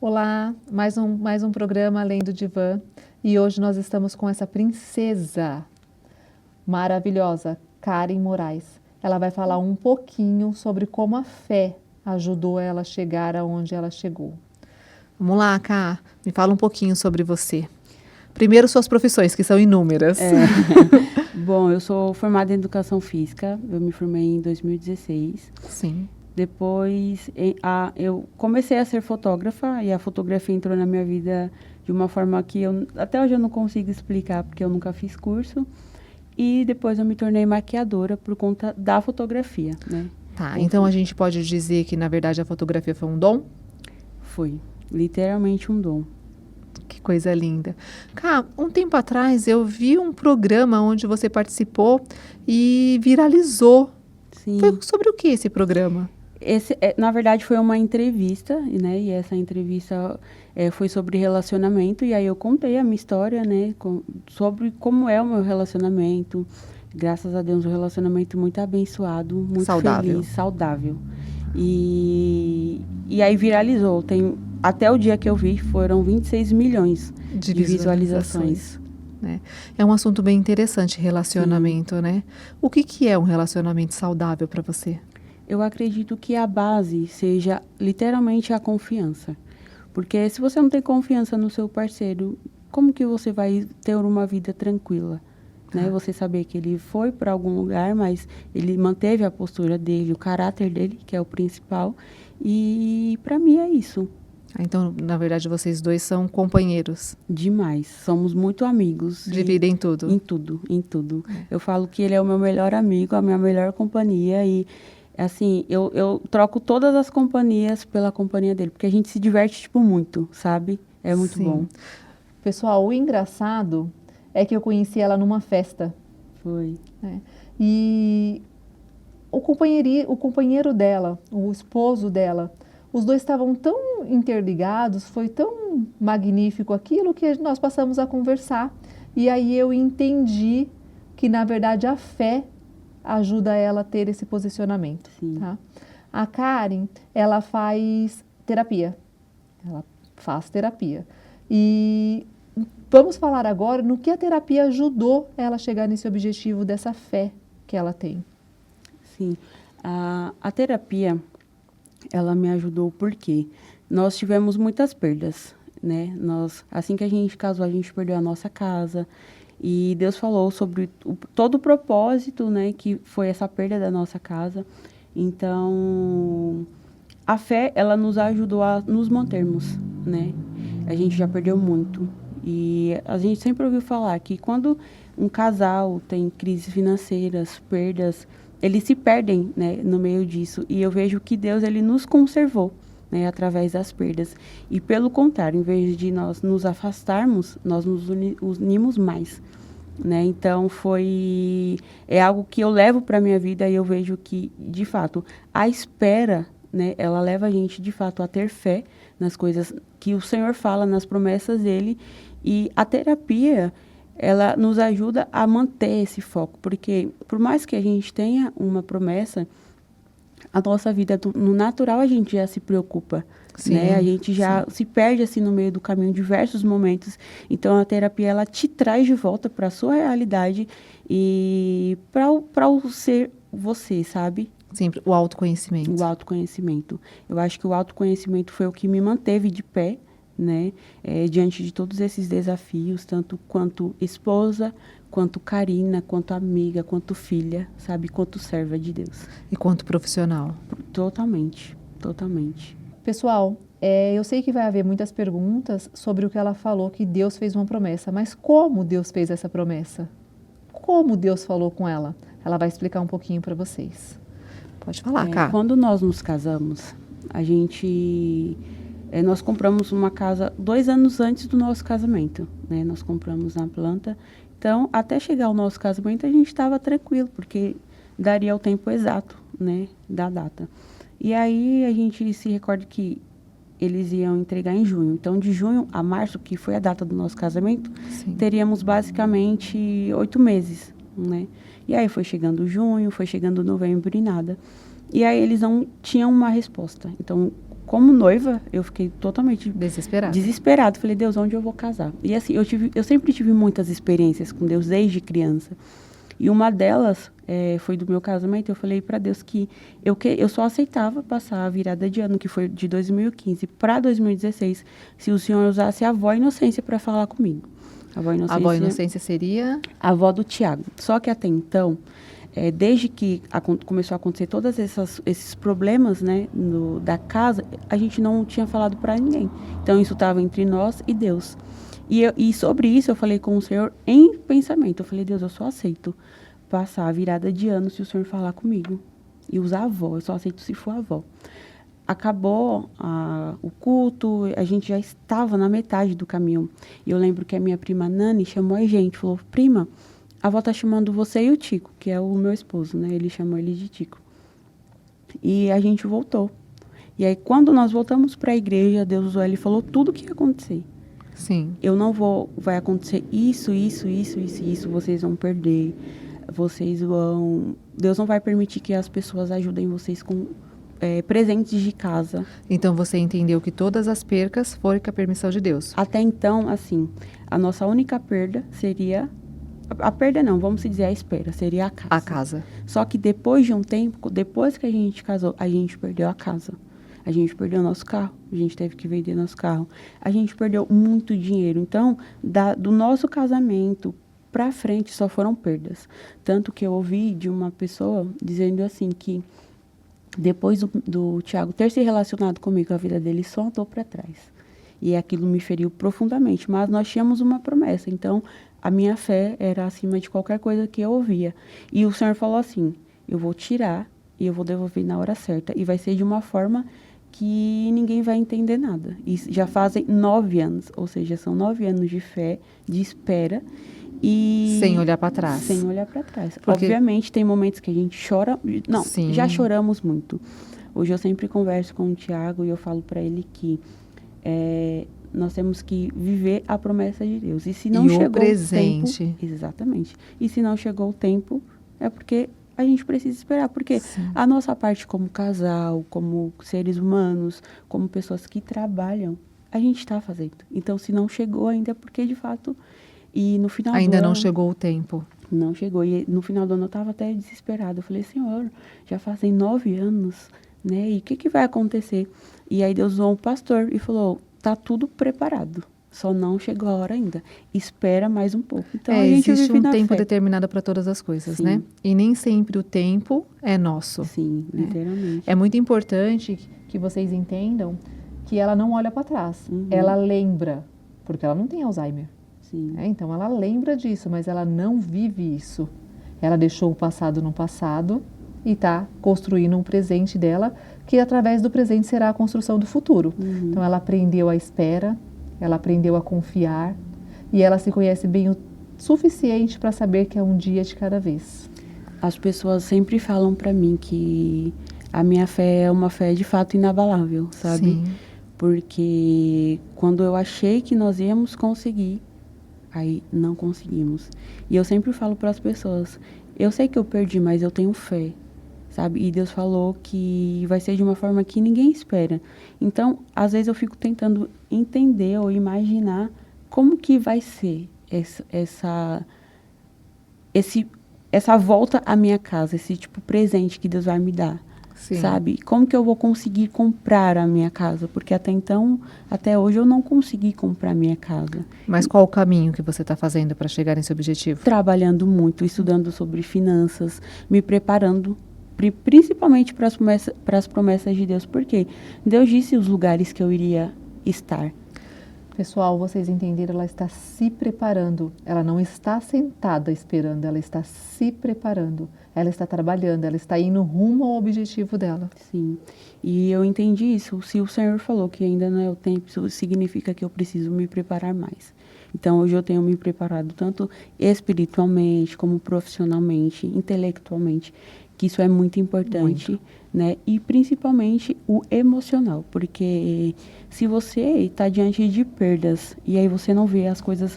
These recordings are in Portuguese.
Olá, mais um programa Além do Divã e hoje nós estamos com essa princesa maravilhosa, Karen Moraes. Ela vai falar um pouquinho sobre como a fé ajudou ela a chegar aonde ela chegou. Vamos lá, Ká, me fala um pouquinho sobre você. Primeiro, suas profissões, que são inúmeras. Bom, eu sou formada em Educação Física, eu me formei em 2016. Sim. Depois, eu comecei a ser fotógrafa e a fotografia entrou na minha vida de uma forma que até hoje eu não consigo explicar, porque eu nunca fiz curso. E depois eu me tornei maquiadora por conta da fotografia, né? Tá, então a gente pode dizer que, na verdade, a fotografia foi um dom? Foi, literalmente um dom. Que coisa linda. Cá, um tempo atrás eu vi um programa onde você participou e viralizou. Sim. Foi sobre o que esse programa? Na verdade, foi uma entrevista, né? E essa entrevista foi sobre relacionamento. E aí eu contei a minha história, né? Sobre como é o meu relacionamento. Graças a Deus, um relacionamento muito abençoado, muito Saudável. feliz, saudável. E aí viralizou. Até o dia que eu vi, foram 26 milhões de visualizações. Né? É um assunto bem interessante, relacionamento, Sim. né? O que é um relacionamento saudável para você? Eu acredito que a base seja literalmente a confiança. Porque se você não tem confiança no seu parceiro, como que você vai ter uma vida tranquila? Né? Você saber que ele foi para algum lugar, mas ele manteve a postura dele, o caráter dele, que é o principal. E para mim é isso. Então, na verdade, vocês dois são companheiros. Demais. Somos muito amigos. Dividem tudo. Em tudo, em tudo. Eu falo que ele é o meu melhor amigo, a minha melhor companhia e assim, eu troco todas as companhias pela companhia dele, porque a gente se diverte, tipo, muito, sabe? É muito bom. Pessoal, o engraçado é que eu conheci ela numa festa. Foi. Né? E o companheiro dela, o esposo dela, os dois estavam tão interligados, foi tão magnífico aquilo que nós passamos a conversar. E aí eu entendi que, na verdade, a fé ajuda ela a ter esse posicionamento. Tá? A Karen, ela faz terapia. Ela faz terapia. E vamos falar agora no que a terapia ajudou ela a chegar nesse objetivo dessa fé que ela tem. Sim. A terapia, ela me ajudou porque nós tivemos muitas perdas, né? Assim que a gente casou, a gente perdeu a nossa casa. E Deus falou sobre todo o propósito, né? Que foi essa perda da nossa casa. Então, a fé, ela nos ajudou a nos mantermos, né? A gente já perdeu muito. E a gente sempre ouviu falar que quando um casal tem crises financeiras, perdas, eles se perdem, né, no meio disso. E eu vejo que Deus, ele nos conservou, né, através das perdas. E pelo contrário, em vez de nós nos afastarmos, nós nos unimos mais. Né? Então é algo que eu levo para minha vida e eu vejo que, de fato, a espera, né, ela leva a gente, de fato, a ter fé nas coisas que o Senhor fala, nas promessas dele. E a terapia, ela nos ajuda a manter esse foco, porque por mais que a gente tenha uma promessa, a nossa vida no natural a gente já se preocupa. Sim, né? A gente já se perde assim no meio do caminho em diversos momentos. Então a terapia, ela te traz de volta para a sua realidade e para o ser você, sabe? Sim, o autoconhecimento. O autoconhecimento. Eu acho que o autoconhecimento foi o que me manteve de pé, né? Diante de todos esses desafios, tanto quanto esposa, quanto Karina, quanto amiga, quanto filha, sabe? Quanto serva de Deus. E quanto profissional. Totalmente, totalmente. Pessoal, eu sei que vai haver muitas perguntas sobre o que ela falou, que Deus fez uma promessa. Mas como Deus fez essa promessa? Como Deus falou com ela? Ela vai explicar um pouquinho para vocês. Pode falar, Cá. Quando nós nos casamos, nós compramos uma casa 2 anos antes do nosso casamento, né? Nós compramos na planta. Então, até chegar o nosso casamento, a gente estava tranquilo, porque daria o tempo exato, né, da data. E aí, a gente se recorda que eles iam entregar em junho. Então, de junho a março, que foi a data do nosso casamento, teríamos basicamente 8 meses, né? E aí, foi chegando junho, foi chegando novembro e nada. E aí, eles não tinham uma resposta. Então, como noiva, eu fiquei totalmente Desesperada. desesperada. Falei, Deus, onde eu vou casar? E assim, eu sempre tive muitas experiências com Deus desde criança. E uma delas foi do meu casamento. Eu falei para Deus que eu só aceitava passar a virada de ano, que foi de 2015 para 2016, se o Senhor usasse a avó Inocência para falar comigo. A A avó Inocência seria? a avó do Tiago. Só que até então, desde que começou a acontecer todos esses problemas, né, da casa, a gente não tinha falado para ninguém. Então, isso estava entre nós e Deus. E sobre isso, eu falei com o Senhor em pensamento. Eu falei, Deus, eu só aceito passar a virada de ano se o Senhor falar comigo. E usar a avó, eu só aceito se for a avó. Acabou o culto, a gente já estava na metade do caminho. E eu lembro que a minha prima Nani chamou a gente, falou, prima, a avó tá chamando você e o Tico, que é o meu esposo, né? Ele chamou ele de Tico. E a gente voltou. E aí, quando nós voltamos para a igreja, Deus usou ele e falou tudo o que ia acontecer. Sim. Vai acontecer isso, vocês vão perder. Deus não vai permitir que as pessoas ajudem vocês com presentes de casa. Então você entendeu que todas as percas foram com a permissão de Deus. Até então, assim, a nossa única perda seria... A perda não, vamos dizer a espera, seria a casa. A casa. Só que depois de um tempo, depois que a gente casou, a gente perdeu a casa. A gente perdeu nosso carro, a gente teve que vender nosso carro. A gente perdeu muito dinheiro. Então, do nosso casamento para frente só foram perdas. Tanto que eu ouvi de uma pessoa dizendo assim que depois do Tiago ter se relacionado comigo, a vida dele só andou para trás. E aquilo me feriu profundamente. Mas nós tínhamos uma promessa. Então, a minha fé era acima de qualquer coisa que eu ouvia. E o Senhor falou assim, eu vou tirar e eu vou devolver na hora certa. E vai ser de uma forma que ninguém vai entender nada. E já fazem 9 anos. Ou seja, são 9 anos de fé, de espera. E sem olhar para trás. Sem olhar para trás. Porque... Obviamente, tem momentos que a gente chora. Não, Sim. Já choramos muito. Hoje eu sempre converso com o Tiago e eu falo para ele que nós temos que viver a promessa de Deus. E se não chegou o presente. Exatamente. E se não chegou o tempo, é porque a gente precisa esperar. Porque a nossa parte como casal, como seres humanos, como pessoas que trabalham, a gente está fazendo. Então, se não chegou ainda, é porque de fato... E no final ainda não chegou o tempo. Não chegou. E no final do ano eu estava até desesperada. Eu falei, Senhor, já fazem 9 anos, né? E o que vai acontecer? E aí Deus usou um pastor e falou, tá tudo preparado. Só não chegou a hora ainda. Espera mais um pouco. Então, a gente existe vive um tempo fé. determinado para todas as coisas, Sim. né? E nem sempre o tempo é nosso. Sim, literalmente. É muito importante que vocês entendam que ela não olha para trás. Uhum. Ela lembra, porque ela não tem Alzheimer. Sim. Então, ela lembra disso, mas ela não vive isso. Ela deixou o passado no passado e está construindo um presente dela, que através do presente será a construção do futuro. Uhum. Então, ela aprendeu a espera, ela aprendeu a confiar e ela se conhece bem o suficiente para saber que é um dia de cada vez. As pessoas sempre falam para mim que a minha fé é uma fé de fato inabalável, sabe? Sim. Porque quando eu achei que nós íamos conseguir, aí não conseguimos. E eu sempre falo para as pessoas, eu sei que eu perdi, mas eu tenho fé, sabe? E Deus falou que vai ser de uma forma que ninguém espera. Então, às vezes eu fico tentando entender ou imaginar como que vai ser essa volta à minha casa, esse tipo presente que Deus vai me dar. Sim. Sabe? Como que eu vou conseguir comprar a minha casa? Porque até então, até hoje, eu não consegui comprar a minha casa. Mas qual o caminho que você está fazendo para chegar nesse objetivo? Trabalhando muito, estudando sobre finanças, me preparando, principalmente para as promessas de Deus. Porque Deus disse os lugares que eu iria estar. Pessoal, vocês entenderam, ela está se preparando. Ela não está sentada esperando, ela está se preparando. Ela está trabalhando, ela está indo rumo ao objetivo dela. Sim, e eu entendi isso. Se o Senhor falou que ainda não é o tempo, isso significa que eu preciso me preparar mais. Então, hoje eu tenho me preparado tanto espiritualmente, como profissionalmente, intelectualmente, que isso é muito importante, né? E principalmente o emocional, porque se você está diante de perdas e aí você não vê as coisas,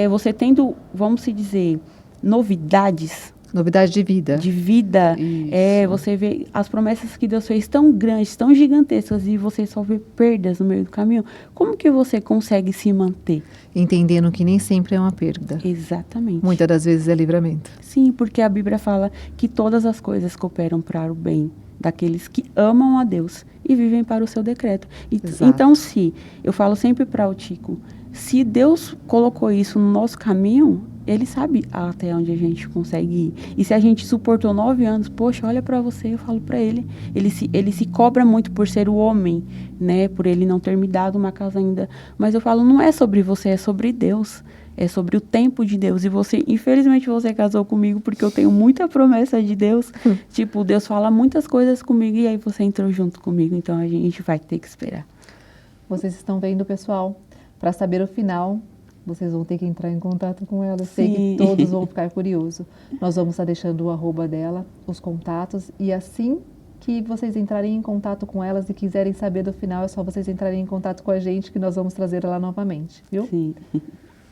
você tendo, vamos se dizer, novidades, Novidade de vida. De vida. Isso. Você vê as promessas que Deus fez tão grandes, tão gigantescas, e você só vê perdas no meio do caminho. Como que você consegue se manter? Entendendo que nem sempre é uma perda. Exatamente. Muitas das vezes é livramento. Sim, porque a Bíblia fala que todas as coisas cooperam para o bem daqueles que amam a Deus e vivem para o seu decreto. Exato. Então, eu falo sempre para o Tico, se Deus colocou isso no nosso caminho, Ele sabe até onde a gente consegue ir. E se a gente suportou 9 anos, poxa, olha para você, eu falo para ele se cobra muito por ser o homem, né? Por ele não ter me dado uma casa ainda. Mas eu falo, não é sobre você, é sobre Deus. É sobre o tempo de Deus. E você, infelizmente, você casou comigo porque eu tenho muita promessa de Deus. Tipo, Deus fala muitas coisas comigo e aí você entrou junto comigo. Então, a gente vai ter que esperar. Vocês estão vendo, pessoal? Para saber o final, vocês vão ter que entrar em contato com ela. Eu sei que todos vão ficar curiosos. Nós vamos estar deixando o arroba dela, os contatos. E assim que vocês entrarem em contato com elas e quiserem saber do final, é só vocês entrarem em contato com a gente que nós vamos trazer ela novamente, viu? Sim.